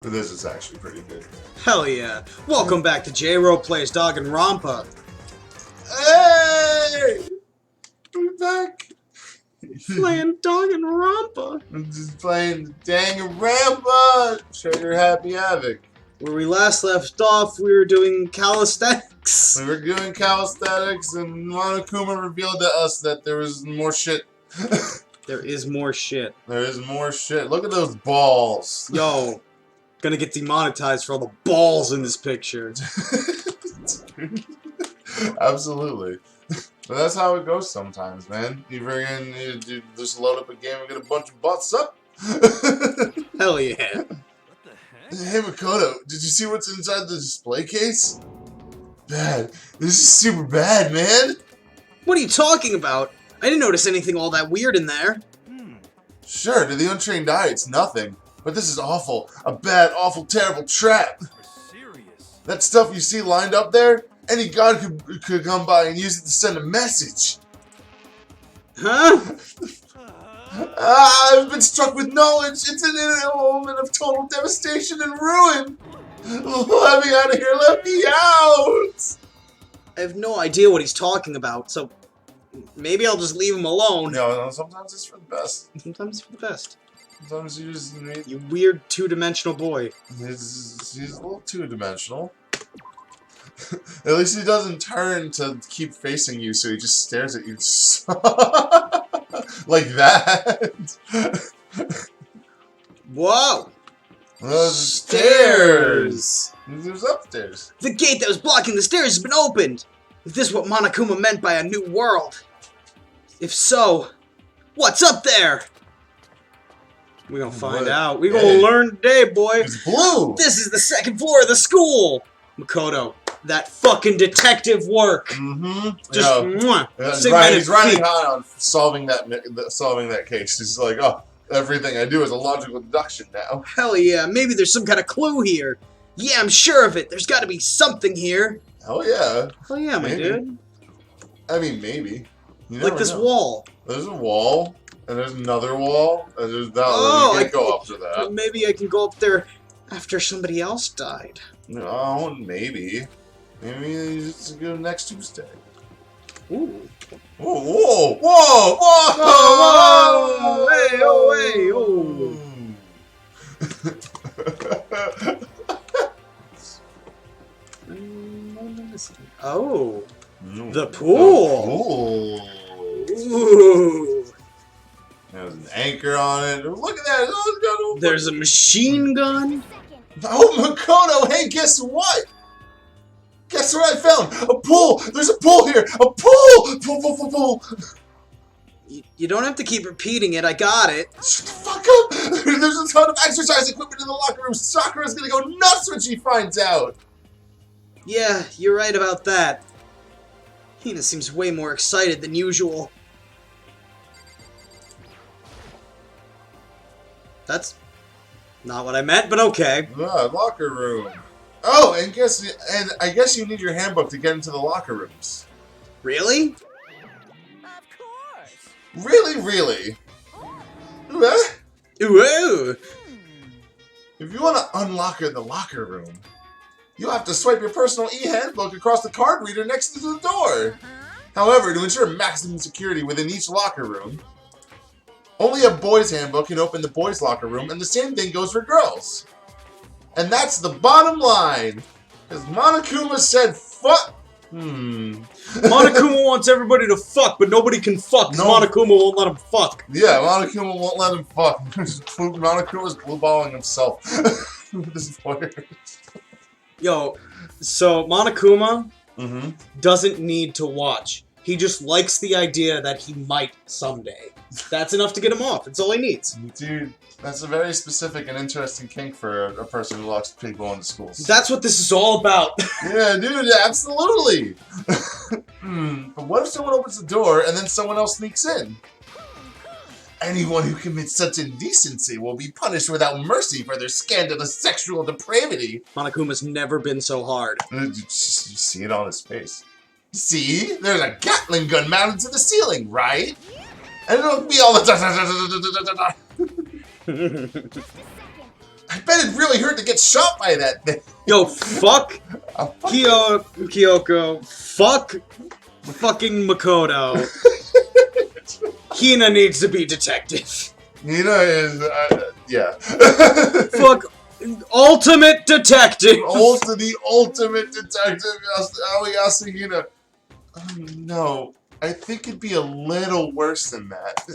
But this is actually pretty good. Hell yeah. Welcome back to JRoPlay's Danganronpa. Hey! We're back. Playing Danganronpa. I'm just playing Danganronpa. Show your happy havoc. Where we last left off, we were doing calisthenics. We were doing calisthenics, and Monokuma revealed to us that there was more shit. There is more shit. There is more shit. Look at those balls. Yo, gonna get demonetized for all the balls in this picture. Absolutely. But that's how it goes sometimes, man. You just load up a game and get a bunch of butts up. Hell yeah. Hey Makoto, did you see what's inside the display case? Bad. This is super bad, man. What are you talking about? I didn't notice anything all that weird in there. Sure, to the untrained eye, it's nothing. But this is awful. A bad, awful, terrible trap. Serious. That stuff you see lined up there, any god could come by and use it to send a message. Huh? I've been struck with knowledge. It's an omen of total devastation and ruin. Let me out of here. Let me out. I have no idea what he's talking about, so maybe I'll just leave him alone. No, sometimes it's for the best. Sometimes it's for the best. Sometimes you just need... You weird two-dimensional boy. He's a little two-dimensional. At least he doesn't turn to keep facing you, so he just stares at you. Like that. Whoa! Those stairs! There's upstairs. The gate that was blocking the stairs has been opened! Is this what Monokuma meant by a new world? If so, what's up there? We're gonna find out. We're gonna learn today, boy. It's blue! This is the second floor of the school! Makoto, that fucking detective work! Mm-hmm. Just, mwah, He's riding high on solving that case. He's like, oh, everything I do is a logical deduction now. Hell yeah, maybe there's some kind of clue here. Yeah, I'm sure of it. There's gotta be something here. Hell yeah. Hell yeah, my Maybe. dude. I mean, maybe. You Like never this know. wall. There's a wall, and there's another wall, and there's that Oh, one. You can't go up to that. Maybe I can go up there after somebody else died. Oh, maybe. Maybe you just go next Tuesday. Ooh. Whoa, whoa, whoa, whoa! Whoa, hey, oh, hey, oh. Oh, the pool. Ooh. There's an anchor on it. Look at that. There's a machine gun. Oh, Makoto, hey, guess what? Guess what I found? A pool! There's a pool here! A pool! Pool, pool, pool, pool! You don't have to keep repeating it, I got it. Shut the fuck up! There's a ton of exercise equipment in the locker room. Sakura's gonna go nuts when she finds out! Yeah, you're right about that. Hina seems way more excited than usual. That's not what I meant, but okay. Locker room. Oh, and I guess you need your handbook to get into the locker rooms. Really? Of course. Really, really? What? Ooh. If you want to unlock the locker room, you'll have to swipe your personal e-handbook across the card reader next to the door. However, to ensure maximum security within each locker room, only a boys' handbook can open the boys' locker room, and the same thing goes for girls. And that's the bottom line. Because Monokuma said fuck. Monokuma wants everybody to fuck, but nobody can fuck because Monokuma won't let him fuck. Yeah, Monokuma won't let him fuck. Monokuma's blueballing himself with his voice. Yo, so Monokuma doesn't need to watch. He just likes the idea that he might someday. That's enough to get him off. That's all he needs. Dude, that's a very specific and interesting kink for a person who locks people into schools. That's what this is all about. Yeah, dude, absolutely. But what if someone opens the door and then someone else sneaks in? Anyone who commits such indecency will be punished without mercy for their scandalous sexual depravity. Monokuma's never been so hard. You see it on his face. See? There's a Gatling gun mounted to the ceiling, right? And it'll be all the I bet it really hurt to get shot by that thing. Yo, fuck Kyoko. Fuck fucking Makoto. Hina needs to be detective. Hina is, yeah. Fuck ultimate detective. The ultimate detective, Aoyase Hina. No, I think it'd be a little worse than that.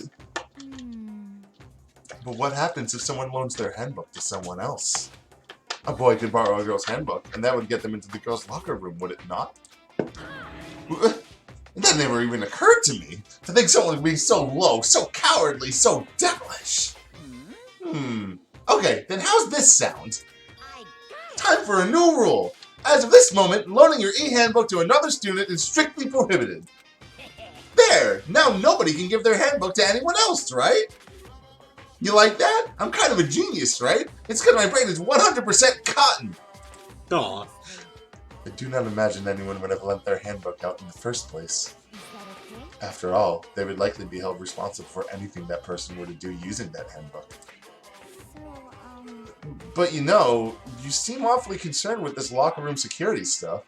But what happens if someone loans their handbook to someone else? A boy could borrow a girl's handbook, and that would get them into the girl's locker room, would it not? That never even occurred to me. To think someone would be so low, so cowardly, so devilish. Okay, then how's this sound? Time for a new rule. As of this moment, loaning your e-handbook to another student is strictly prohibited. There! Now nobody can give their handbook to anyone else, right? You like that? I'm kind of a genius, right? It's because my brain is 100% cotton. Aw. I do not imagine anyone would have lent their handbook out in the first place. After all, they would likely be held responsible for anything that person were to do using that handbook. But you know, you seem awfully concerned with this locker room security stuff.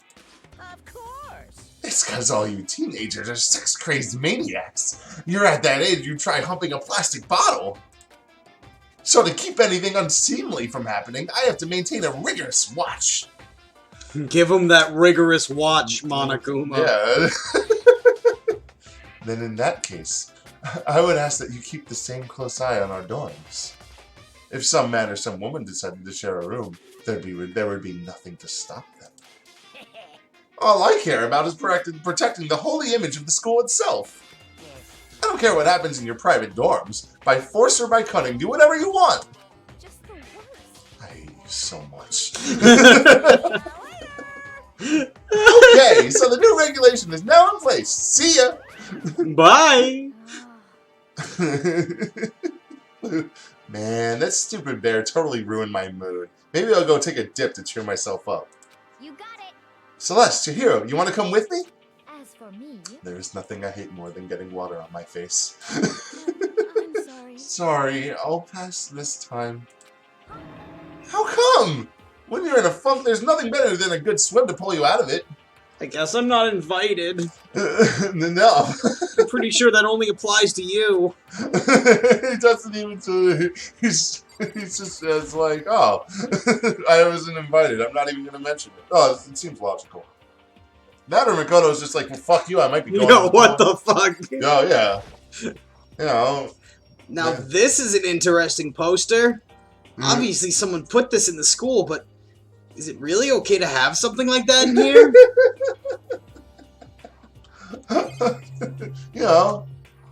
Of course. It's because all you teenagers are sex-crazed maniacs. You're at that age you try humping a plastic bottle. So to keep anything unseemly from happening, I have to maintain a rigorous watch. Give him that rigorous watch, Monokuma. Yeah. Then in that case, I would ask that you keep the same close eye on our dorms. If some man or some woman decided to share a room, there would be nothing to stop them. All I care about is protecting the holy image of the school itself. I don't care what happens in your private dorms. By force or by cunning, do whatever you want. Just the worst. I hate you so much. Okay, so the new regulation is now in place. See ya! Bye! Man, that stupid bear totally ruined my mood. Maybe I'll go take a dip to cheer myself up. You got it. Celeste, Chihiro, you want to come with me? As for me, There is nothing I hate more than getting water on my face. I'm sorry. Sorry, I'll pass this time. How come? When you're in a funk, there's nothing better than a good swim to pull you out of it. I guess I'm not invited. No. I'm pretty sure that only applies to you. He doesn't even say, he's just says like, oh, I wasn't invited. I'm not even going to mention it. Oh, it seems logical. That or Makoto's just like, well, fuck you, I might be going. Yo, what the fuck? Oh, yeah. You know. Now, Yeah. this is an interesting poster. Obviously, someone put this in the school, but is it really okay to have something like that in here? You know,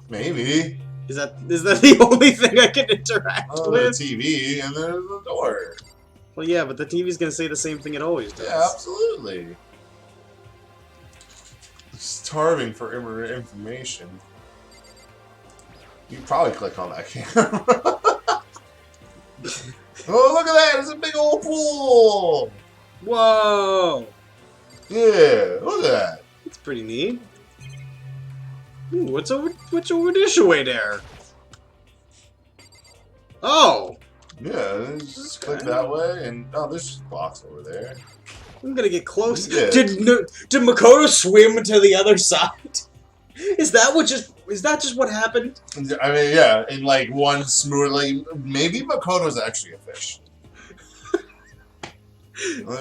maybe. Is that the only thing I can interact Oh, the with? TV and there's the door. Well, yeah, but the TV's gonna say the same thing it always does. Yeah, absolutely. Starving for information. You probably click on that camera. Oh, look at that! It's a big old pool! Whoa! Yeah, look at that. That's pretty neat. Ooh, what's over this way there? Oh! Yeah, just click that way, and oh, there's just a box over there. I'm gonna get close. Yeah. Did Makoto swim to the other side? Is that just what happened? I mean, yeah, in like one smooth, like maybe Makoto's actually a fish.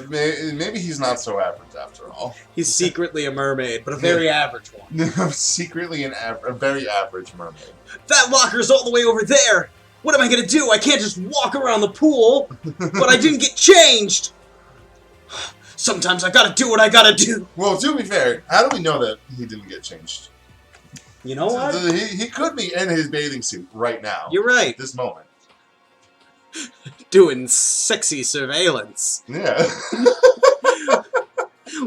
Maybe he's not so average after all. He's secretly a mermaid, but a very average one. Secretly a very average mermaid. That locker's all the way over there! What am I gonna do? I can't just walk around the pool! But I didn't get changed! Sometimes I gotta do what I gotta do! Well, to be fair, how do we know that he didn't get changed? You know what? He could be in his bathing suit right now. You're right. At this moment. Doing sexy surveillance. Yeah.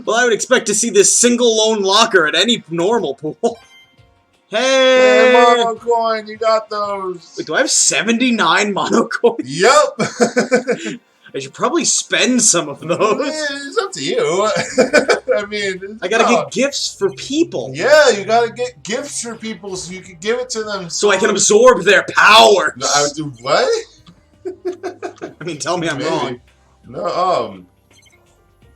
Well, I would expect to see this single lone locker at any normal pool. Hey, Hey! mono coin, you got those. Wait, do I have 79 mono coins? Yep. I should probably spend some of those. It's up to you. I mean, I gotta get gifts for people. Yeah, you gotta get gifts for people so you can give it to them. So I can absorb their powers. No, I would do what? I mean, tell me I'm Maybe. wrong. No,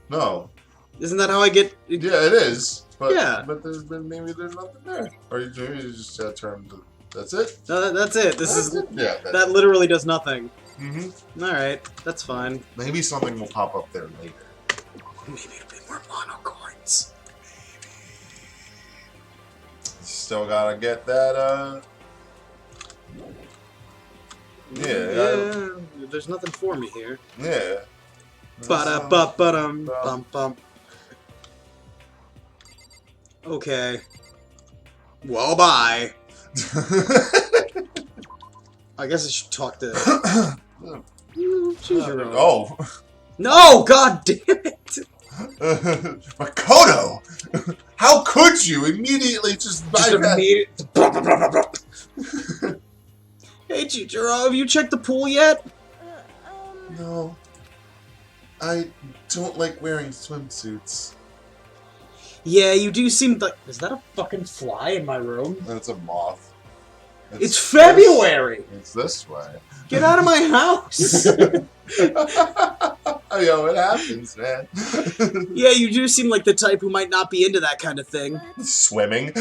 no. Isn't that how I get... Yeah, it is. But, Yeah. But maybe there's nothing there. Or you just turned. That's it. No, that's it. This is... Yeah. That literally does nothing. Mm-hmm. Alright, that's fine. Maybe something will pop up there later. Maybe it'll be more monocords. Still gotta get that, Yeah, there's nothing for me here. Yeah. Ba-da-ba-ba-dum-bum-bum. Okay. Well, bye. I guess I should talk to... Choose your own. Oh. No! God damn it! Makoto! How could you immediately just Hey, Jro, have you checked the pool yet? No. I don't like wearing swimsuits. Yeah, you do seem like... Is that a fucking fly in my room? That's a moth. It's February! It's this way. Get out of my house! Yo, it happens, man. Yeah, you do seem like the type who might not be into that kind of thing. Swimming.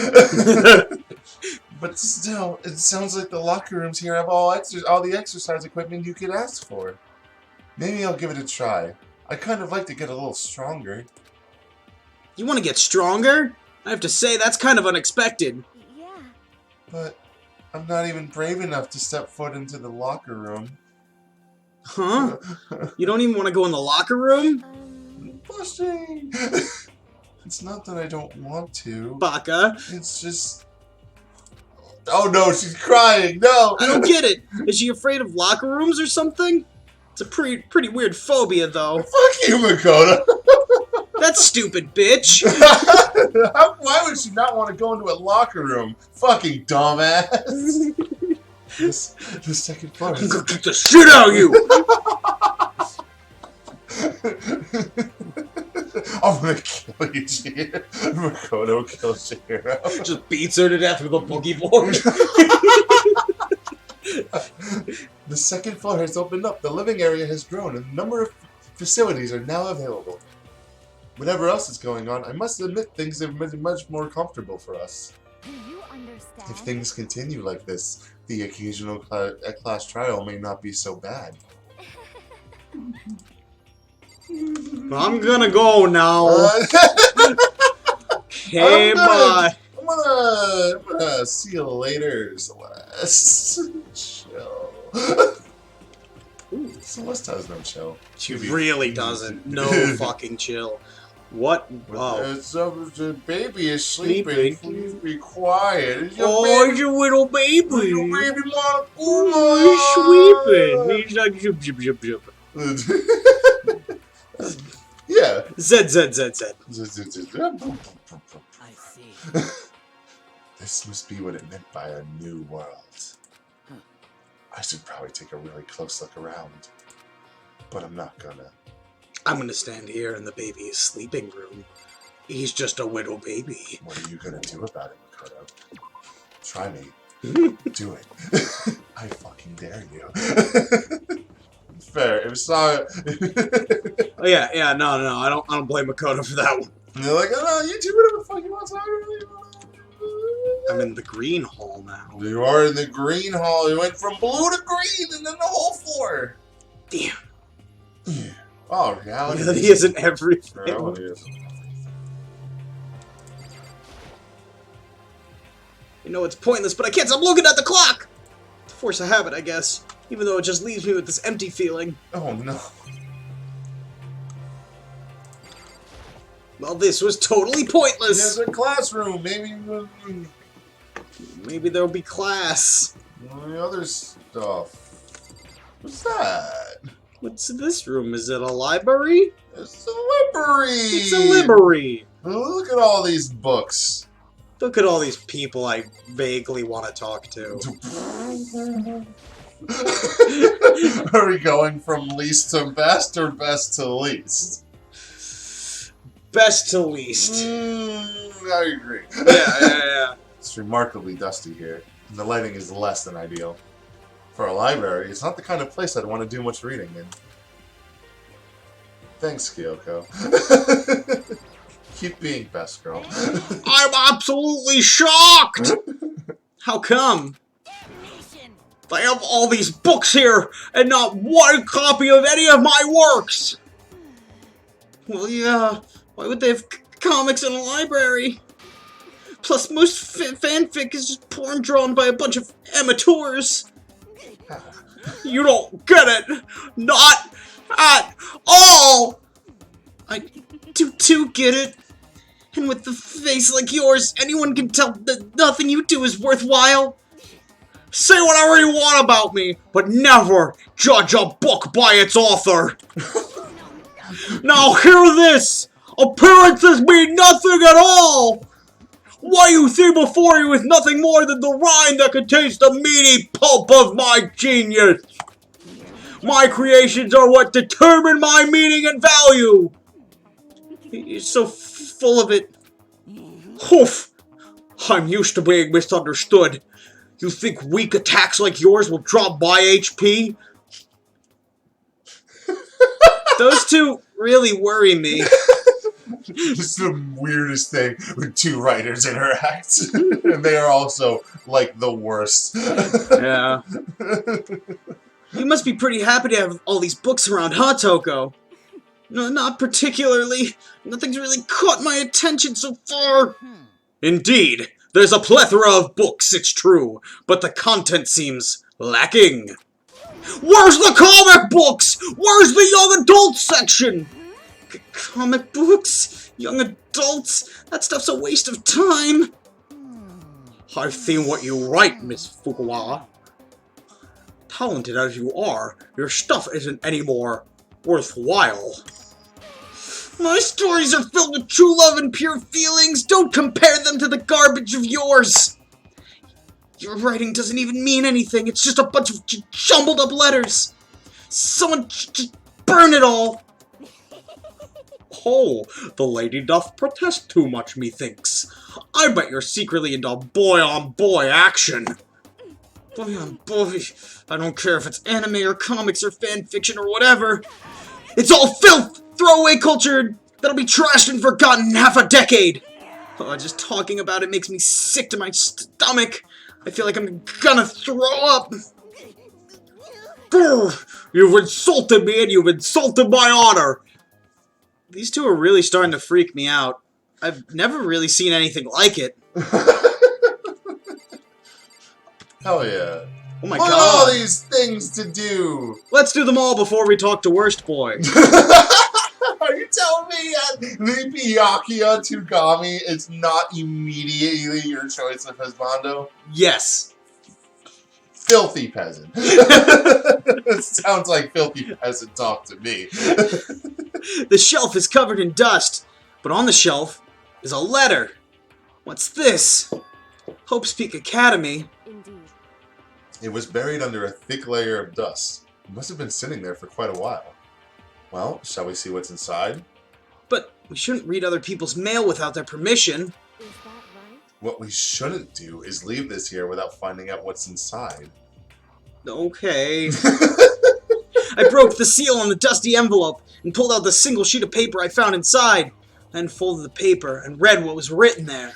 But still, it sounds like the locker rooms here have all the exercise equipment you could ask for. Maybe I'll give it a try. I kind of like to get a little stronger. You want to get stronger? I have to say, that's kind of unexpected. Yeah. But I'm not even brave enough to step foot into the locker room. Huh? You don't even want to go in the locker room? Blushing! It's not that I don't want to. Baka. It's just... Oh no, she's crying! No! I don't get it. Is she afraid of locker rooms or something? It's a pretty weird phobia, though. Fuck you, Makoto! That stupid bitch! Why would she not want to go into a locker room? Fucking dumbass! The second floor I'm gonna kick the shit out of you! I'm gonna kill you, Jiro. Makoto kills Jiro. Just beats her to death with a boogie board. The second floor has opened up, the living area has grown, and a number of facilities are now available. Whatever else is going on, I must admit things have been much more comfortable for us. Do you understand? If things continue like this, the occasional class trial may not be so bad. I'm gonna go now. Okay, bye. I'm gonna see you later, Celeste. Chill. Ooh, Celeste has no chill. She really doesn't. No fucking chill. What? Wow. The baby is sleeping. Please be quiet. It's your It's your little baby. Your baby mom. Oh, he's sleeping. He's like zip zip zip zip. Yeah. Zed. I see. This must be what it meant by a new world. I should probably take a really close look around. But I'm not gonna. I'm gonna stand here in the baby's sleeping room. He's just a little baby. What are you gonna do about it, Makoto? Try me. Do it. I fucking dare you. Fair. If sorry. Oh yeah, no, I don't blame Makoto for that one. You're like, oh, you do whatever the fuck you want. I'm in the green hall now. You are in the green hall. You went from blue to green and then the whole floor. Damn. Yeah. Oh, reality. Reality isn't everything. Reality isn't. You know, it's pointless, but I can't stop looking at the clock! It's a force of habit, I guess. Even though it just leaves me with this empty feeling. Oh no. Well, this was totally pointless! There's a classroom. Maybe there'll be class. The other stuff. What's that? What's this room? Is it a library? It's a library. It's a library! Look at all these books. Look at all these people I vaguely want to talk to. Are we going from least to best or best to least? Best to least. I agree. Yeah. It's remarkably dusty here, and the lighting is less than ideal. For a library, it's not the kind of place I'd want to do much reading in. Thanks, Kyoko. Keep being best girl. I'm absolutely shocked! How come? I have all these books here, and not one copy of any of my works! Well, yeah, why would they have comics in a library? Plus, most fanfic is just porn drawn by a bunch of amateurs. You don't get it! Not at all! I do get it. And with a face like yours, anyone can tell that nothing you do is worthwhile. Say whatever you want about me, but never judge a book by its author. Now hear this! Appearances mean nothing at all! What you see before you is nothing more than the rind that contains the meaty pulp of my genius. My creations are what determine my meaning and value. You're so full of it. Oof! I'm used to being misunderstood. You think weak attacks like yours will drop my HP? Those two really worry me. It's the weirdest thing when two writers interact. And they are also, like, the worst. Yeah. You must be pretty happy to have all these books around, huh, Toko? No, not particularly. Nothing's really caught my attention so far. Indeed, there's a plethora of books, it's true, but the content seems lacking. Where's the comic books? Where's the young adult section? Comic books? Young adults? That stuff's a waste of time. I've seen what you write, Miss Fukuwa. Talented as you are, your stuff isn't any more worthwhile. My stories are filled with true love and pure feelings. Don't compare them to the garbage of yours. Your writing doesn't even mean anything. It's just a bunch of jumbled up letters. Someone just burn it all. Oh, the lady doth protest too much, methinks. I bet you're secretly into boy-on-boy action. Boy-on-boy. I don't care if it's anime or comics or fanfiction or whatever. It's all filth! Throwaway culture that'll be trashed and forgotten in half a decade! Oh, just talking about it makes me sick to my stomach. I feel like I'm gonna throw up. Grr, you've insulted me and you've insulted my honor! These two are really starting to freak me out. I've never really seen anything like it. Hell yeah. Oh my What god. are all these things to do? Let's do them all before we talk to Worst Boy. Are you telling me the Byakuya Tugami is not immediately your choice of husbando? Yes. Filthy peasant. It sounds like filthy peasant talk to me. The shelf is covered in dust, but on the shelf is a letter. What's this? Hope's Peak Academy. Indeed. It was buried under a thick layer of dust. It must have been sitting there for quite a while. Well, shall we see what's inside? But we shouldn't read other people's mail without their permission. Is that right? What we shouldn't do is leave this here without finding out what's inside. Okay. I broke the seal on the dusty envelope and pulled out the single sheet of paper I found inside. Then folded the paper and read what was written there.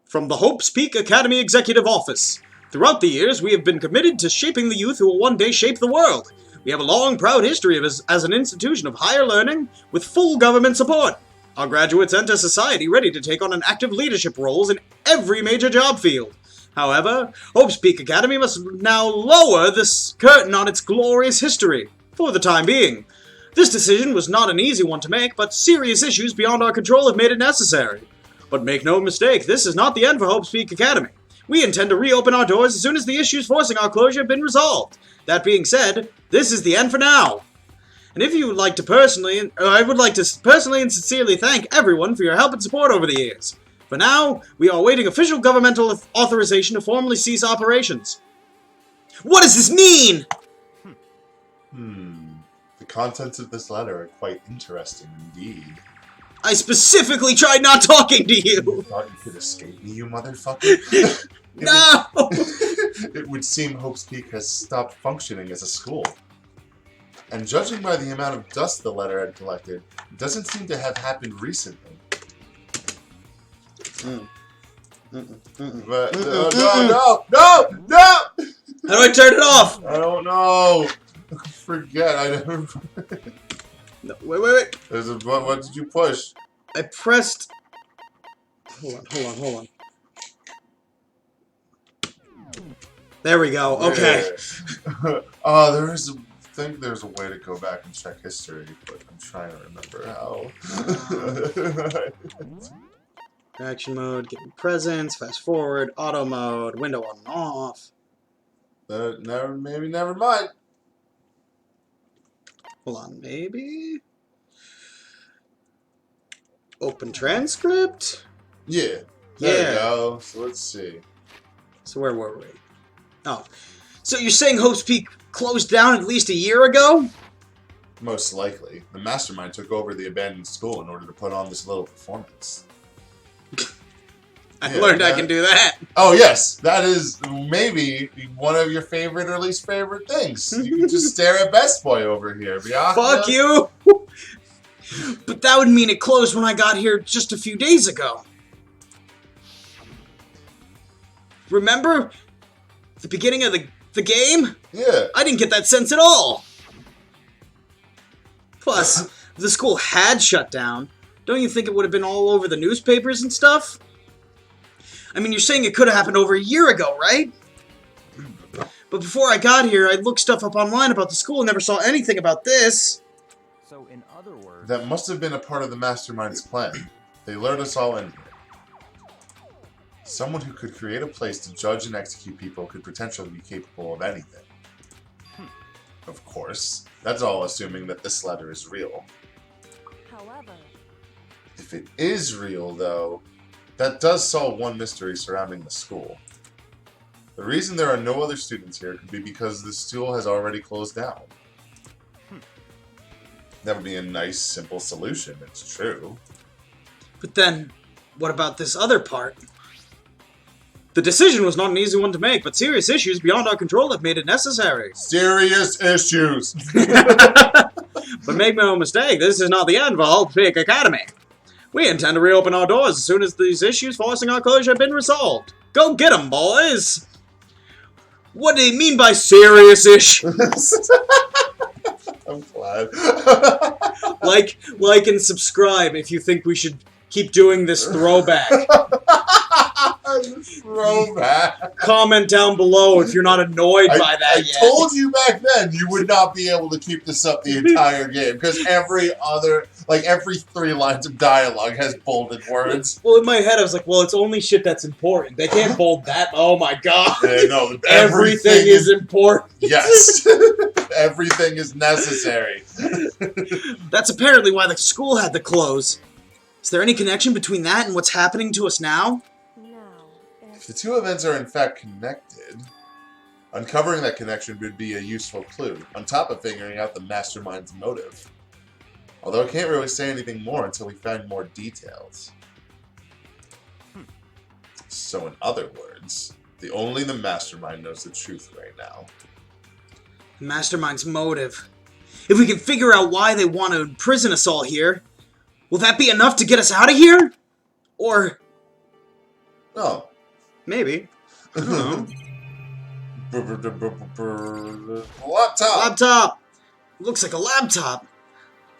From the Hope's Peak Academy Executive Office. Throughout the years, we have been committed to shaping the youth who will one day shape the world. We have a long, proud history of as an institution of higher learning with full government support. Our graduates enter society ready to take on an active leadership roles in every major job field. However, Hope's Peak Academy must now lower this curtain on its glorious history, for the time being. This decision was not an easy one to make, but serious issues beyond our control have made it necessary. But make no mistake, this is not the end for Hope's Peak Academy. We intend to reopen our doors as soon as the issues forcing our closure have been resolved. That being said, this is the end for now. And if you would like to I would like to personally and sincerely thank everyone for your help and support over the years. For now, we are awaiting official governmental authorization to formally cease operations. What does this mean? The contents of this letter are quite interesting indeed. I specifically tried not talking to you. You thought you could escape me, you motherfucker? No! It would seem Hope's Peak has stopped functioning as a school. And judging by the amount of dust the letter had collected, it doesn't seem to have happened recently. But, no! How do I turn it off? I don't know. Forget. I never. No, wait. There's a. What did you push? I pressed. Hold on. There we go. Okay. There's a way to go back and check history, but I'm trying to remember how. Action mode, giving presents, fast forward, auto mode, window on and off. Never mind. Hold on, maybe? Open transcript? Yeah. There we go. So let's see. So where were we? Oh. So you're saying Hope's Peak closed down at least a year ago? Most likely. The mastermind took over the abandoned school in order to put on this little performance. I learned I can do that. Oh, yes. That is maybe one of your favorite or least favorite things. You can just stare at Best Boy over here. Bianca. Fuck you! But that would mean it closed when I got here just a few days ago. Remember? The beginning of the game? Yeah. I didn't get that sense at all. Plus, if the school had shut down, don't you think it would have been all over the newspapers and stuff? I mean, you're saying it could have happened over a year ago, right? But before I got here, I looked stuff up online about the school and never saw anything about this. So, in other words... That must have been a part of the mastermind's plan. They lured us all in here. Someone who could create a place to judge and execute people could potentially be capable of anything. Of course. That's all assuming that this letter is real. However, If it is real, though, that does solve one mystery surrounding the school. The reason there are no other students here could be because the school has already closed down. That would be a nice, simple solution, it's true. But then, what about this other part? The decision was not an easy one to make, but serious issues beyond our control have made it necessary. Serious issues! But make no mistake, this is not the end for Hope Peak Academy. We intend to reopen our doors as soon as these issues forcing our closure have been resolved. Go get 'em, boys! What do you mean by serious issues? I'm glad. like and subscribe if you think we should keep doing this throwback. Throwback. Comment down below if you're not annoyed by that yet. I told you back then you would not be able to keep this up the entire game because every 3 lines of dialogue has bolded words. Well, in my head, I was like, well, it's only shit that's important. They can't bold that. Oh my god. Yeah, no, everything is important. Yes. Everything is necessary. That's apparently why the school had to close. Is there any connection between that and what's happening to us now? If the two events are in fact connected, uncovering that connection would be a useful clue, on top of figuring out the mastermind's motive. Although I can't really say anything more until we find more details. So in other words, only the mastermind knows the truth right now. The mastermind's motive. If we can figure out why they want to imprison us all here, will that be enough to get us out of here? Or... Oh. Maybe. I don't know. Laptop! Looks like a laptop.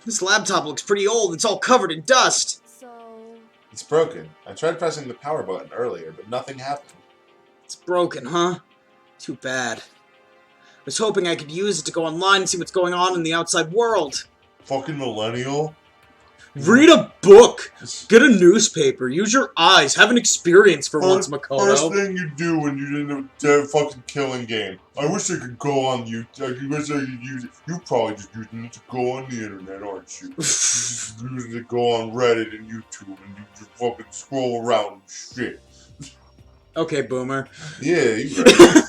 This laptop looks pretty old. It's all covered in dust. so It's broken. I tried pressing the power button earlier, but nothing happened. It's broken, huh? Too bad. I was hoping I could use it to go online and see what's going on in the outside world. Fucking millennial. Read a book! Get a newspaper. Use your eyes. Have an experience for once, Makoto. First thing you do when you're in a dead fucking killing game. I wish I could go on YouTube. I wish I could use it. You probably just using it to go on the internet, aren't you? You just using it to go on Reddit and YouTube and you just fucking scroll around and shit. Okay, boomer. Yeah, you're right.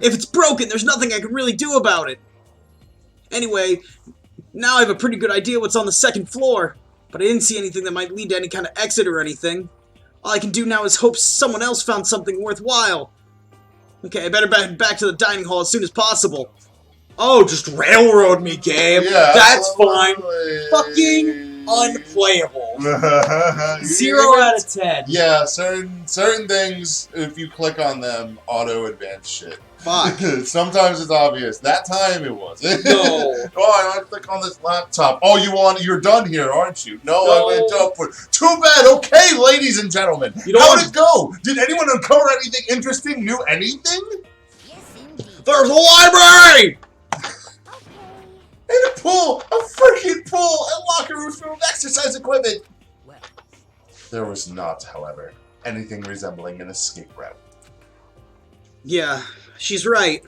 If it's broken, there's nothing I can really do about it. Anyway, now I have a pretty good idea what's on the second floor, but I didn't see anything that might lead to any kind of exit or anything. All I can do now is hope someone else found something worthwhile. Okay, I better head back to the dining hall as soon as possible. Oh, just railroad me, game. Yeah, that's fine. absolutely. Fucking unplayable. 0 out of 10. Yeah, certain things, if you click on them, auto advance shit. Fuck. Sometimes it's obvious. That time it wasn't. No. Oh, I want to click on this laptop. Oh, you're done here, aren't you? No, I went up for. Too bad. Okay, ladies and gentlemen. How'd it go? Did anyone uncover anything interesting? Knew anything? Yes, indeed. There's a library! And a pool, a freaking pool, and locker rooms full of exercise equipment. Well, There was not, however, anything resembling an escape route. Yeah, she's right.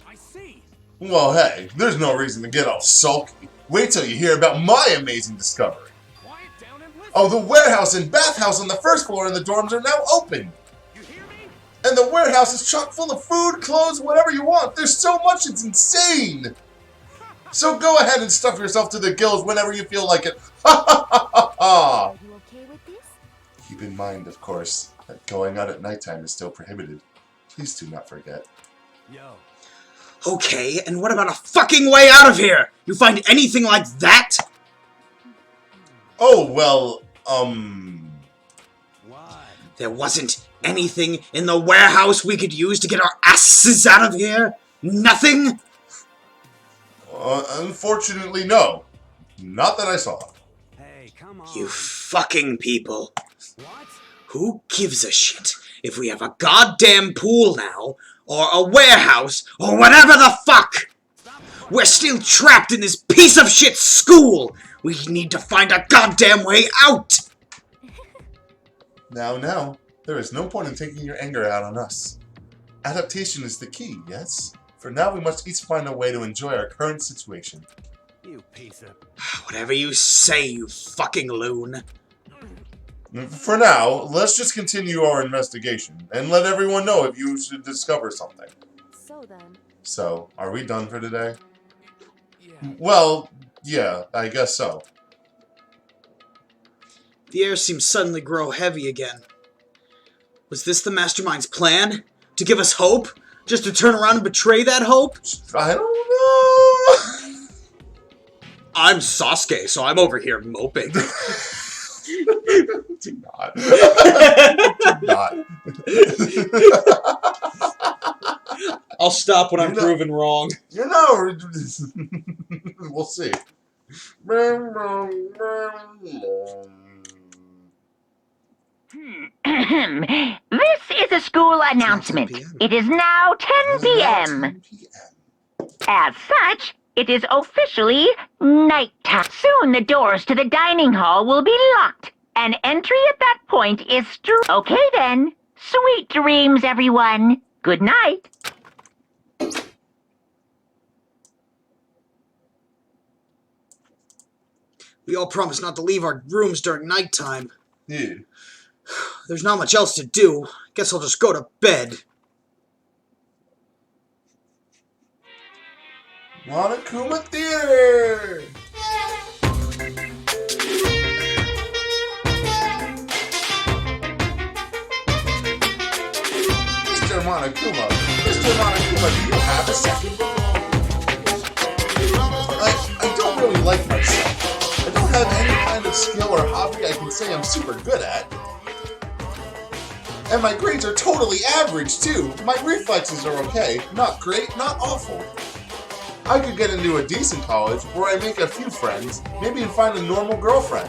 I see. Well, hey, there's no reason to get all sulky. Wait till you hear about my amazing discovery. Quiet down and listen. Oh, the warehouse and bathhouse on the first floor in the dorms are now open. You hear me? And the warehouse is chock full of food, clothes, whatever you want. There's so much, it's insane. So go ahead and stuff yourself to the gills whenever you feel like it. Ha ha ha ha ha! are you okay with this? Keep in mind, of course, that going out at nighttime is still prohibited. Please do not forget. Yo. Okay, and what about a fucking way out of here? You find anything like that? Oh, well, What? There wasn't anything in the warehouse we could use to get our asses out of here? Nothing? Unfortunately, no. Not that I saw. Hey, come on. You fucking people. What? Who gives a shit if we have a goddamn pool now, or a warehouse, or whatever the fuck? We're still trapped in this piece of shit school! We need to find a goddamn way out! Now, there is no point in taking your anger out on us. Adaptation is the key, yes? For now, we must each find a way to enjoy our current situation. You piece of... Whatever you say, you fucking loon. For now, let's just continue our investigation, and let everyone know if you should discover something. So then, So, are we done for today? Yeah. Well, yeah, I guess so. The air seems suddenly grow heavy again. Was this the mastermind's plan? To give us hope? Just to turn around and betray that hope? I don't know. I'm Sasuke, so I'm over here moping. Do not. Do not. I'll stop when I'm You know- proven wrong. You know, we'll see. This is a school announcement. 10 p.m. It is now 10 p.m. 10 p.m. As such, it is officially nighttime. Soon the doors to the dining hall will be locked, and entry at that point is Okay then. Sweet dreams, everyone. Good night. We all promised not to leave our rooms during nighttime. Yeah. There's not much else to do. Guess I'll just go to bed. Monokuma Theater! Mr. Monokuma, do you have a second? I don't really like myself. I don't have any kind of skill or hobby I can say I'm super good at. And my grades are totally average, too. My reflexes are okay. Not great, not awful. I could get into a decent college where I make a few friends, maybe even find a normal girlfriend.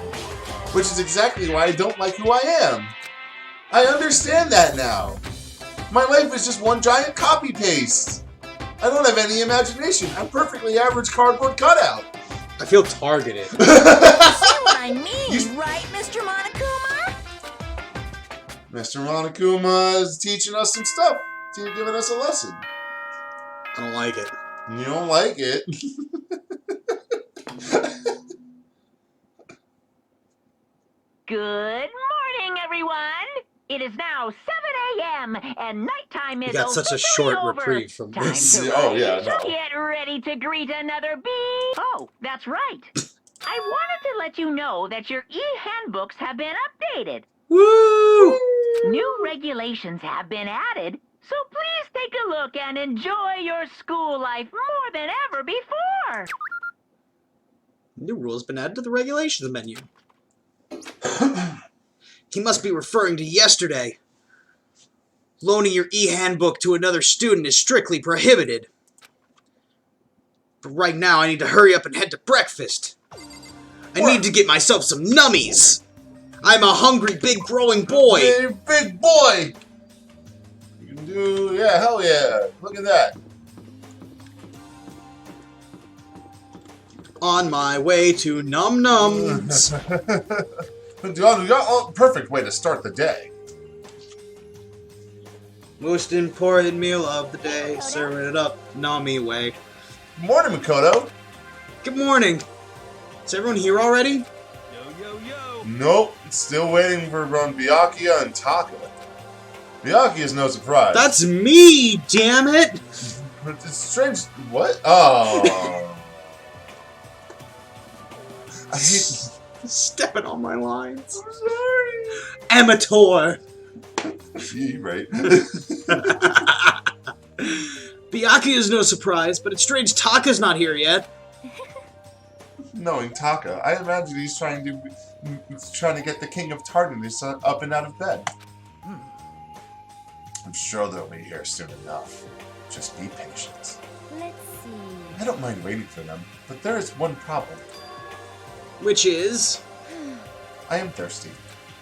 Which is exactly why I don't like who I am. I understand that now. My life is just one giant copy-paste. I don't have any imagination. I'm perfectly average cardboard cutout. I feel targeted. see what I mean, right, Mr. Monokuma? Mr. Monokuma is teaching us some stuff. He's giving us a lesson. I don't like it. You don't like it. Good morning, everyone. It is now 7 a.m. and nighttime is We got such a officially short over. reprieve from Time this. to Oh, yeah, rise. no. Get ready to greet another bee. Oh, that's right. I wanted to let you know that your e-handbooks have been updated. Woo! New regulations have been added, so please take a look and enjoy your school life more than ever before. New rules been added to the regulations menu. He must be referring to yesterday. Loaning your e-handbook to another student is strictly prohibited. But right now I need to hurry up and head to breakfast. I need to get myself some nummies. I'm a hungry, big, growing boy. Hey, big boy! You can do... Yeah, hell yeah. Look at that. On my way to Num Nums. Perfect way to start the day. Most important meal of the day. Serving it up Nummy way. Good morning, Makoto. Good morning. Is everyone here already? Yo. Nope. Still waiting for Byakuya and Taka. Byakuya is no surprise. That's me, damn it! It's strange. What? Oh. I hate... Stepping on my lines. I'm sorry. Amateur. You're right. Byakuya is no surprise, but it's strange Taka's not here yet. Knowing Taka, I imagine he's trying to get the King of Tardiness up and out of bed. I'm sure they'll be here soon enough. Just be patient. Let's see. I don't mind waiting for them, but there is one problem. Which is... I am thirsty.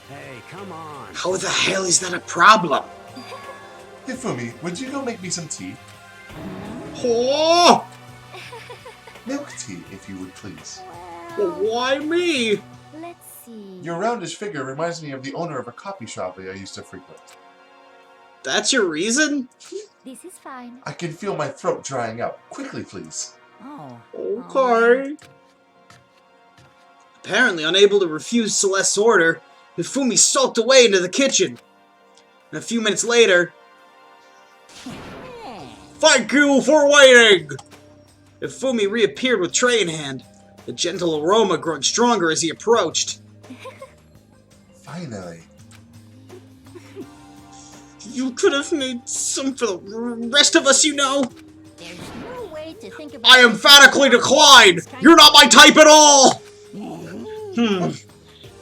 Hey, come on. How the hell is that a problem? Hifumi, would you go make me some tea? Oh! Milk tea, if you would please. Well, why me? Let's see. Your roundish figure reminds me of the owner of a coffee shop I used to frequent. That's your reason? This is fine. I can feel my throat drying out. Quickly, please. Oh. Okay. Apparently unable to refuse Celeste's order, Hifumi sulked away into the kitchen. And a few minutes later... Thank you for waiting! Hifumi reappeared with tray in hand, the gentle aroma growing stronger as he approached. Finally. You could have made some for the rest of us, you know. There's no way to think about I emphatically decline! You're not my type at all!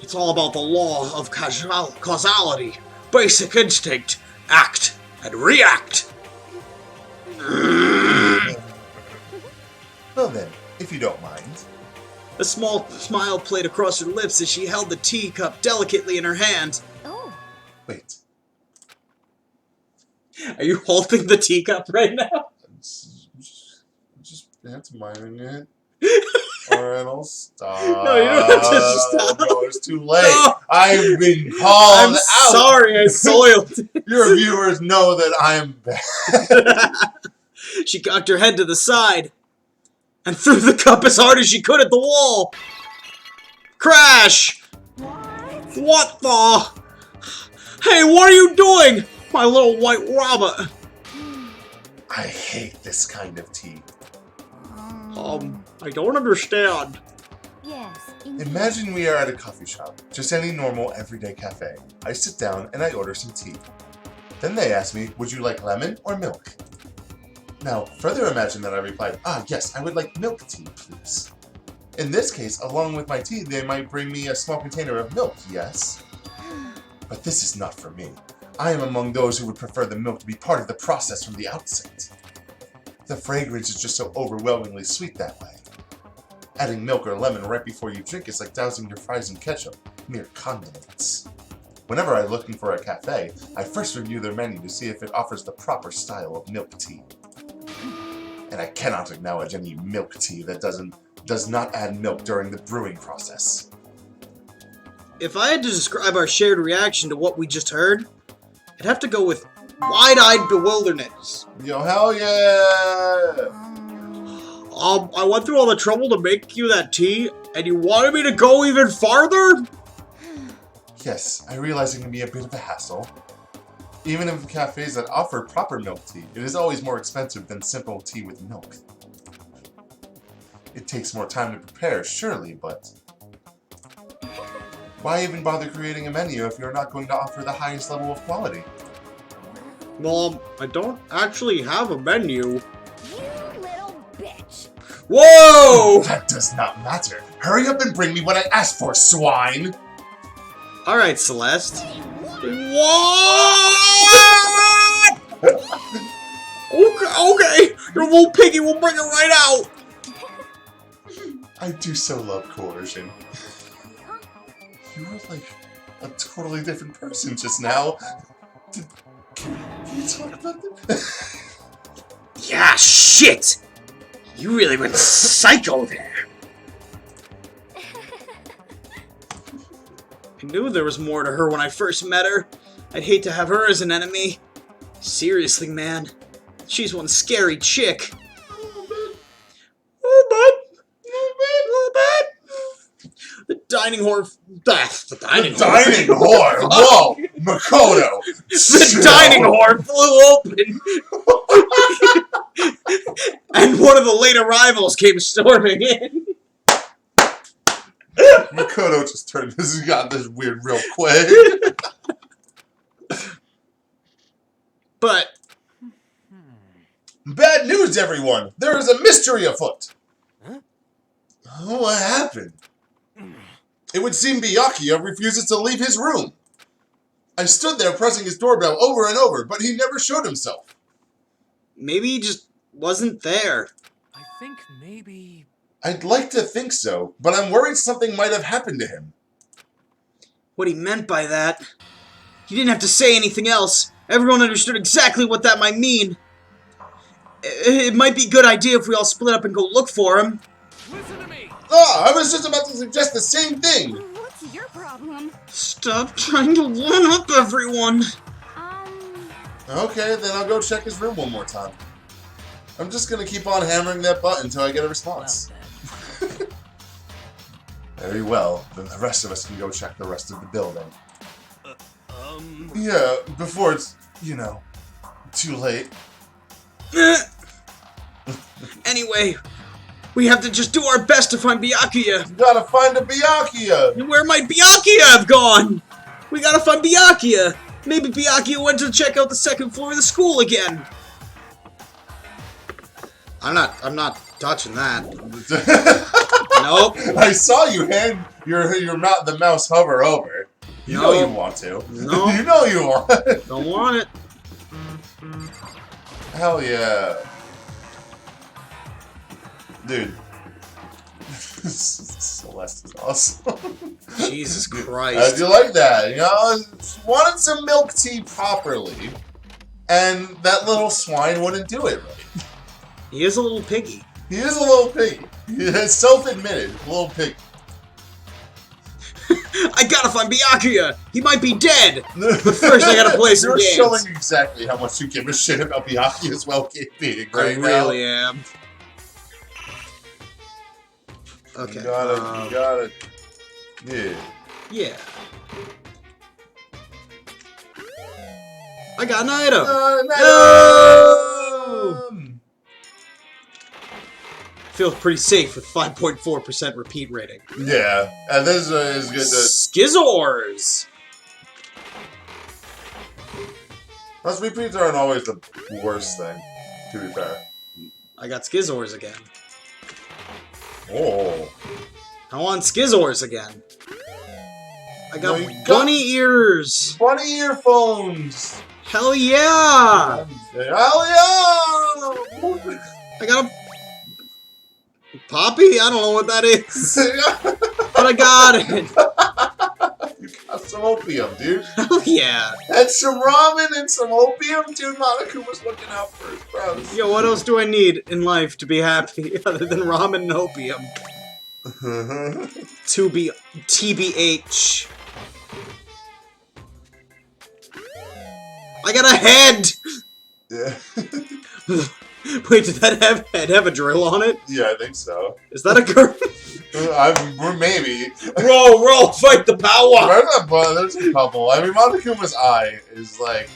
It's all about the law of causality. Basic instinct. Act and react. Well then, if you don't mind. A small smile played across her lips as she held the teacup delicately in her hand. Oh. Wait. Are you holding the teacup right now? Just pantomiming it. Alright, I'll stop. No, you don't have to stop. No, it's too late. No. I've been called I'm out. sorry, I soiled it. Your viewers know that I'm bad. She cocked her head to the side and threw the cup as hard as she could at the wall. Crash! What the? Hey, what are you doing? My little white rabbit. I hate this kind of tea. I don't understand. Yes. Indeed. Imagine we are at a coffee shop, just any normal everyday cafe. I sit down and I order some tea. Then they ask me, would you like lemon or milk? Now, further imagine that I replied, yes, I would like milk tea, please. In this case, along with my tea, they might bring me a small container of milk, yes? But this is not for me. I am among those who would prefer the milk to be part of the process from the outset. The fragrance is just so overwhelmingly sweet that way. Adding milk or lemon right before you drink is like dousing your fries in ketchup, mere condiments. Whenever I'm looking for a cafe, I first review their menu to see if it offers the proper style of milk tea. And I cannot acknowledge any milk tea that does not add milk during the brewing process. If I had to describe our shared reaction to what we just heard, I'd have to go with wide-eyed bewilderment. Yo, hell yeah! I went through all the trouble to make you that tea, and you wanted me to go even farther? Yes, I realize it can be a bit of a hassle. Even in cafes that offer proper milk tea, it is always more expensive than simple tea with milk. It takes more time to prepare, surely, but... Why even bother creating a menu if you're not going to offer the highest level of quality? Well, I don't actually have a menu. You little bitch. Whoa! That does not matter. Hurry up and bring me what I asked for, swine! Alright, Celeste. What? Okay, your little piggy will bring it right out. I do so love coercion. You were like a totally different person just now. Can you talk about that? Yeah, shit! You really went psycho there. I knew there was more to her when I first met her. I'd hate to have her as an enemy. Seriously, man. She's one scary chick. The dining whore. The dining whore! Whoa! Makoto! The dining whore flew open! And one of the late arrivals came storming in. Makoto just got this weird real quick. But... Bad news, everyone! There is a mystery afoot! Huh? Oh, what happened? It would seem Byakuya refuses to leave his room. I stood there pressing his doorbell over and over, but he never showed himself. Maybe he just wasn't there. I think maybe... I'd like to think so, but I'm worried something might have happened to him. What he meant by that... He didn't have to say anything else. Everyone understood exactly what that might mean. It might be a good idea if we all split up and go look for him. Listen to me! I was just about to suggest the same thing! What's your problem? Stop trying to one up everyone. Okay, then I'll go check his room one more time. I'm just gonna keep on hammering that button until I get a response. Very well, then the rest of us can go check the rest of the building. Yeah, before it's, you know, too late. Anyway, we have to just do our best to find Byakuya. You gotta find a Byakuya! Where might Byakuya have gone? We gotta find Byakuya. Maybe Byakuya went to check out the second floor of the school again. I'm not touching that. Nope. I saw you hand the mouse hover over. You know you want to. No. You know you want. Don't want it. Hell yeah. Dude. Celeste is awesome. Jesus Christ. How'd you like that? You know, wanted some milk tea properly, and that little swine wouldn't do it right. He is a little piggy. He is a little piggy. He is self-admitted, little piggy. I gotta find Byakuya! He might be dead! But first I gotta play some games. You're showing exactly how much you give a shit about Byakuya's well-being right now. I really am. Okay. You got it. Yeah. Yeah. I got an item! No! Feels pretty safe with 5.4% repeat rating. Yeah, and this is good to... Skizzors! Plus, repeats aren't always the worst thing, to be fair. I got Skizzors again. Oh. I want Skizzors again. I got No, bunny ears! Bunny earphones! Hell yeah! Hell yeah! I got a... Poppy? I don't know what that is. But I got it! You got some opium, dude. Hell yeah! And some ramen and some opium? Dude, Monakuma's looking out for his bros. Yo, what else do I need in life to be happy other than ramen and opium? TBH. I got a head! Yeah. Wait, did that head have a drill on it? Yeah, I think so. Is that a girl? Maybe. Roll, fight the power! There's a couple. I mean, Monokuma's eye is like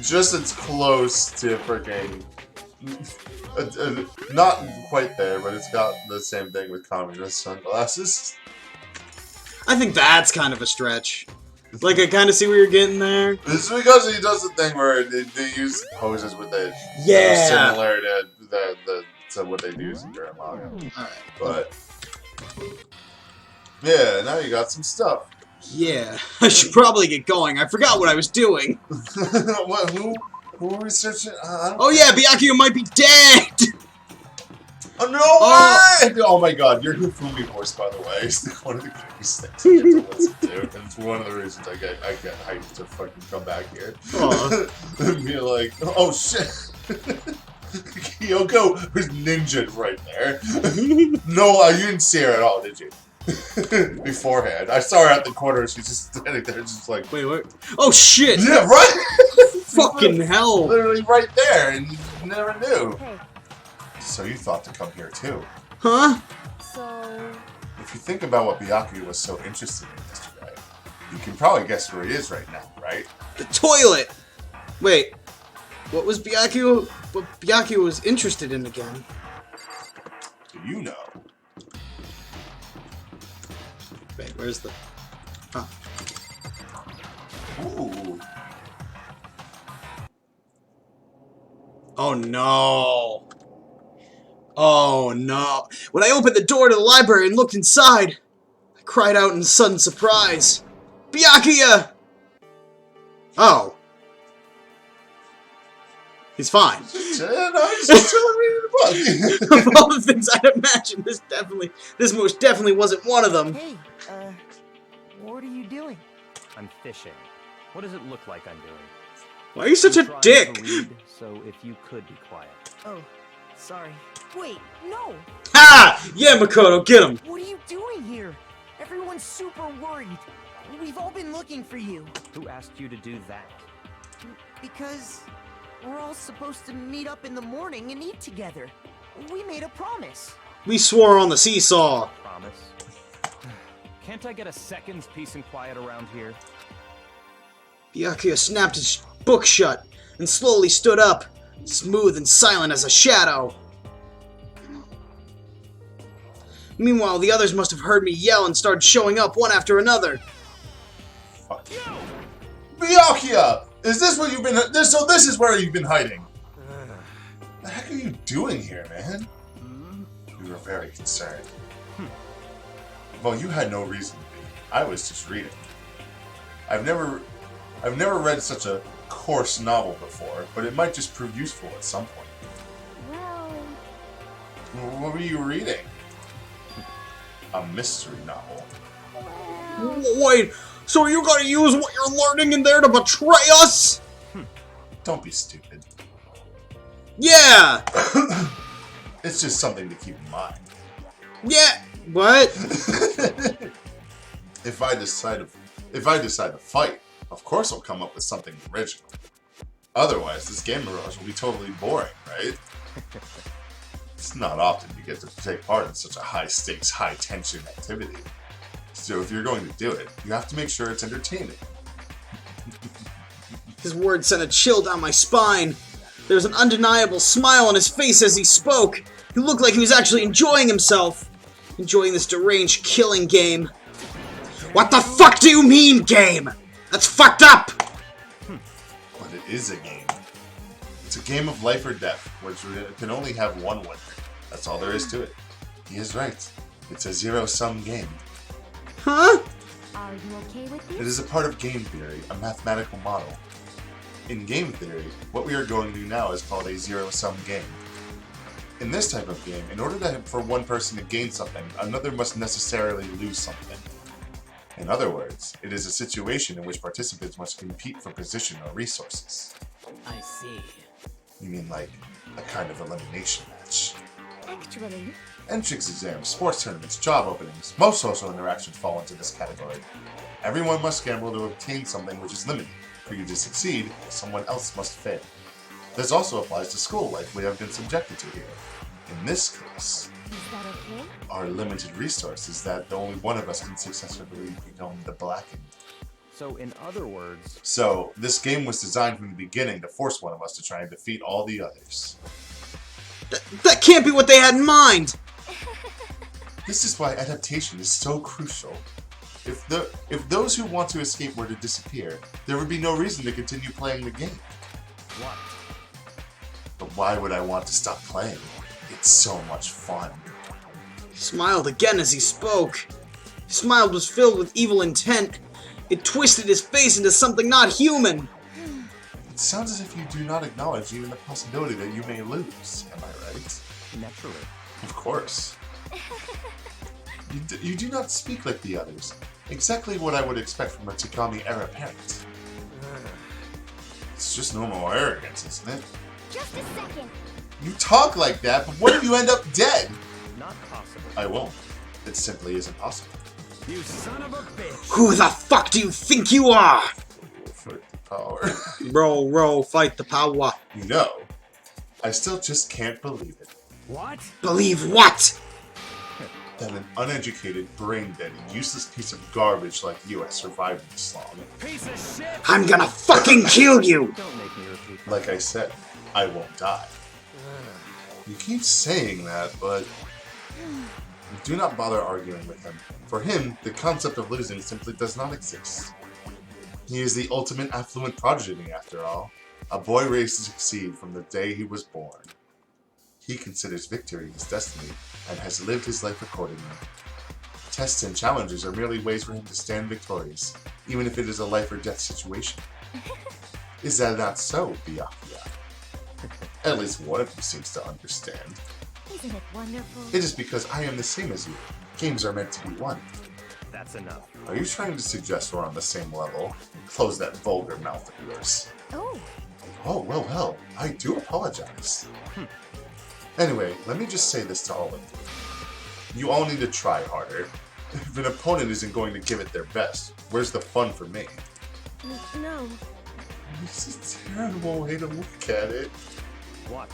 just as close to freaking. Not quite there, but it's got the same thing with communist sunglasses. I think that's kind of a stretch. Like, I kind of see where you're getting there. It's because he does the thing where they use poses with it. Yeah. Similar to what they do in Jro and Mettaliar. Alright. But yeah, now you got some stuff. Yeah, I should probably get going. I forgot what I was doing. What? Who are we searching? Oh yeah, Byakuya might be dead! Oh, no way! Oh my god, your Hifumi voice, by the way, is one of the greatest things I get to listen to. And it's one of the reasons I get hyped to fucking come back here. And be like, oh shit. Kyoko was ninja right there. No, you didn't see her at all, did you? Beforehand. I saw her at the corner, she's just standing there, just like... Wait, what? Oh shit! Yeah, right? Fucking hell! Literally right there, and you never knew. Hey, So you thought to come here too. Huh? so... If you think about what Byakuya was so interested in yesterday, you can probably guess where he is right now, right? The toilet! Wait, what was Byakuya... What Byakuya was interested in again? Do you know? Wait, where's the... Huh. Ooh. Oh no! Oh no! When I opened the door to the library and looked inside, I cried out in sudden surprise. Byakuya! Oh. He's fine. He's just chilling reading the book. Of all the things I'd imagine, this most definitely wasn't one of them. Hey, what are you doing? I'm fishing. What does it look like I'm doing? Why are you such a I'm trying dick? to read, so if you could be quiet. Oh, sorry. Wait, no! Ha! Yeah, Makoto, get him! What are you doing here? Everyone's super worried. We've all been looking for you. Who asked you to do that? Because we're all supposed to meet up in the morning and eat together. We made a promise. We swore on the seesaw. Promise. Can't I get a second's peace and quiet around here? Byakuya snapped his book shut and slowly stood up, smooth and silent as a shadow. Meanwhile, the others must have heard me yell and started showing up one after another. Fuck you. Byakuya! Is this what you've been... So this is where you've been hiding? What the heck are you doing here, man? We were very concerned. Well, you had no reason to be. I was just reading. I've never read such a coarse novel before, but it might just prove useful at some point. Well... What were you reading? A mystery novel. Wait, so are you gonna use what you're learning in there to betray us? Don't be stupid. Yeah! It's just something to keep in mind. Yeah! What? If I decide to fight, of course I'll come up with something original. Otherwise, this game mirage will be totally boring, right? It's not often you get to take part in such a high-stakes, high-tension activity. So if you're going to do it, you have to make sure it's entertaining. His words sent a chill down my spine. There was an undeniable smile on his face as he spoke. He looked like he was actually enjoying himself. Enjoying this deranged killing game. What the fuck do you mean, game? That's fucked up! But it is a game. It's a game of life or death, which can only have one winner. That's all there is to it. He is right. It's a zero-sum game. Huh? Are you okay with It this? is a part of game theory, a mathematical model. In game theory, what we are going to do now is called a zero-sum game. In this type of game, in order for one person to gain something, another must necessarily lose something. In other words, it is a situation in which participants must compete for position or resources. I see. You mean like a kind of elimination match? Actually, Entrance exams, sports tournaments, job openings, most social interactions fall into this category. Everyone must gamble to obtain something which is limited. For you to succeed, someone else must fail. This also applies to school life we have been subjected to here. In this case, is that okay? our limited resource is that only one of us can successfully become the Blackened. So, in other words, So, this game was designed from the beginning to force one of us to try and defeat all the others. That can't be what they had in mind! This is why adaptation is so crucial. If those who want to escape were to disappear, there would be no reason to continue playing the game. What? But why would I want to stop playing? It's so much fun. He smiled again as he spoke. His smile was filled with evil intent. It twisted his face into something not human. It sounds as if you do not acknowledge even the possibility that you may lose. Am I right? Naturally. Of course. You do not speak like the others. Exactly what I would expect from a Takami era parent. It's just normal arrogance, isn't it? Just a second. You talk like that, but what if you end up dead? Not possible. I won't. It simply isn't possible. You son of a bitch! Who the fuck do you think you are? For power. Bro, fight the power. No. I still just can't believe it. What? Believe what? That an uneducated, brain-dead, useless piece of garbage like you has survived this long. Piece of shit! I'm gonna fucking kill you! Don't make me repeat. Like I said, I won't die. You keep saying that, but do not bother arguing with him. For him, the concept of losing simply does not exist. He is the ultimate affluent progeny, after all. A boy raised to succeed from the day he was born. He considers victory his destiny, and has lived his life accordingly. Tests and challenges are merely ways for him to stand victorious, even if it is a life or death situation. Is that not so, Byakuya? At least one of you seems to understand. Isn't it wonderful? It is because I am the same as you. Games are meant to be won. That's enough. Are you trying to suggest we're on the same level? Close that vulgar mouth of yours. Oh. Oh, well, I do apologize. Anyway, let me just say this to all of you. You all need to try harder. If an opponent isn't going to give it their best, where's the fun for me? No. This is a terrible way to look at it. What?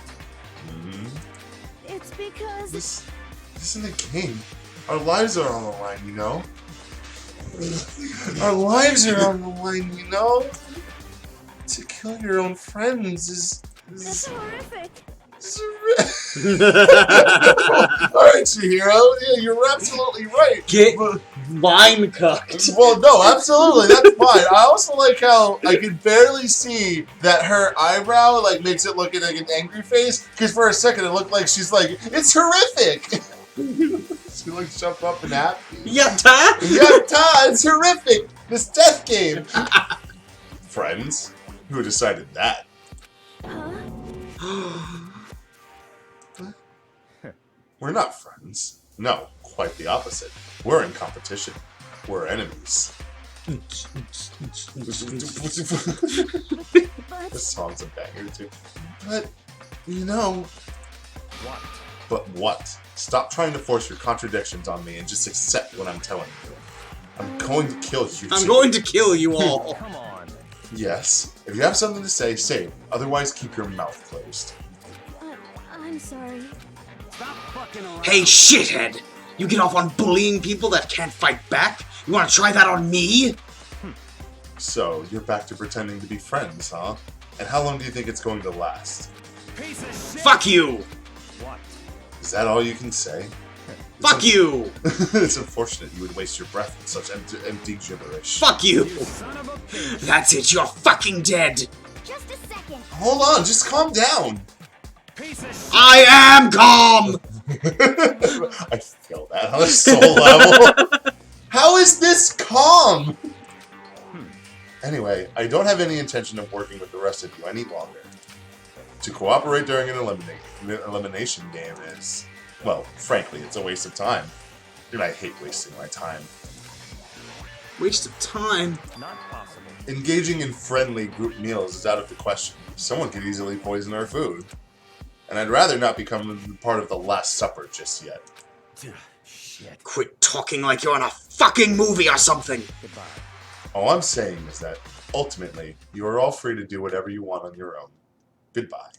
It's because... This isn't a game. Our lives are on the line, you know? Our lives are on the line, you know? To kill your own friends is That's horrific. Alright, Chihiro, yeah, you're absolutely right. Get but, wine cooked. well, no, absolutely, that's fine. I also like how I can barely see that her eyebrow like makes it look like an angry face, because for a second it looked like she's like, it's horrific. She looks jumped up and happy. Yatta! Yatta, it's horrific. This death game. Friends? Who decided that? We're not friends. No, quite the opposite. We're in competition. We're enemies. This song's a banger too. But, you know... What? But what? Stop trying to force your contradictions on me and just accept what I'm telling you. I'm going to kill you. I'm going to kill you all. Come on. Yes. If you have something to say, say it. Otherwise, keep your mouth closed. I'm sorry. Stop fucking around. Hey, shithead! You get off on bullying people that can't fight back? You wanna try that on me? So, you're back to pretending to be friends, huh? And how long do you think it's going to last? Piece of shit. Fuck you! What? Is that all you can say? Fuck you! It's unfortunate you would waste your breath with such empty gibberish. Fuck you! You son of a bitch. That's it, you're fucking dead! Just a second. Hold on, just calm down. Piece of shit. I am calm! I feel that on a soul level. How is this calm? Anyway, I don't have any intention of working with the rest of you any longer. To cooperate during an elimination game is, well, frankly, it's a waste of time. And I hate wasting my time. Waste of time. Not possible. Engaging in friendly group meals is out of the question. Someone could easily poison our food. And I'd rather not become part of the Last Supper just yet. Shit. Quit talking like you're in a fucking movie or something! Goodbye. All I'm saying is that, ultimately, you are all free to do whatever you want on your own. Goodbye.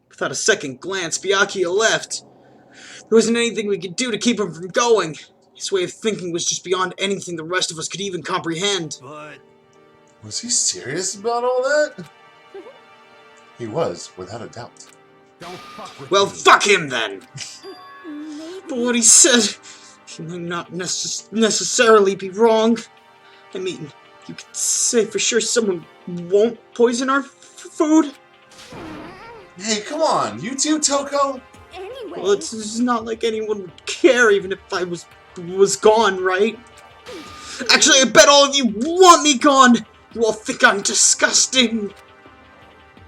Without a second glance, Byakuya left. There wasn't anything we could do to keep him from going. His way of thinking was just beyond anything the rest of us could even comprehend. But Was he serious about all that? He was, without a doubt. don't fuck with Well, me. fuck him then! Maybe. But what he said, You might not necessarily be wrong. I mean, you could say for sure someone won't poison our food. Hey, come on. You too, Toko? Anyway. Well, it's not like anyone would care even if I was gone, right? Actually, I bet all of you want me gone! You all think I'm disgusting!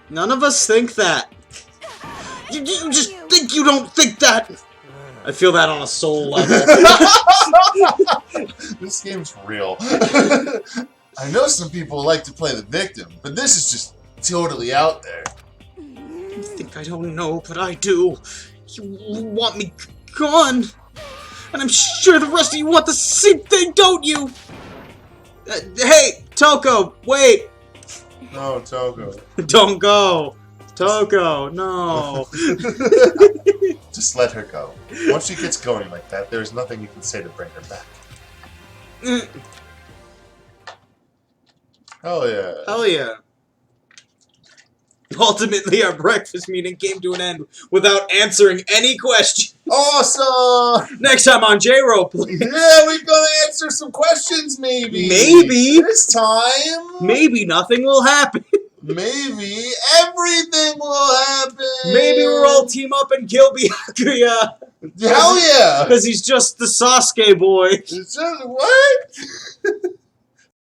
None of us think that. You just think you don't think that! I feel that on a soul level. This game's real. I know some people like to play the victim, but this is just totally out there. You think I don't know, but I do. You want me gone. And I'm sure the rest of you want the same thing, don't you? Hey, Toko, wait! No, Toko. Don't go! Toko, no! Just let her go. Once she gets going like that, there's nothing you can say to bring her back. Hell yeah. Hell yeah. Ultimately, our breakfast meeting came to an end without answering any question. Awesome! Next time on JRoPlay. Yeah, we're gonna answer some questions, maybe. Maybe. This time. Maybe nothing will happen. Maybe everything will happen. Maybe we'll all team up and kill Byakuya. Hell yeah! Because he's just the Sasuke boy. It's just, what?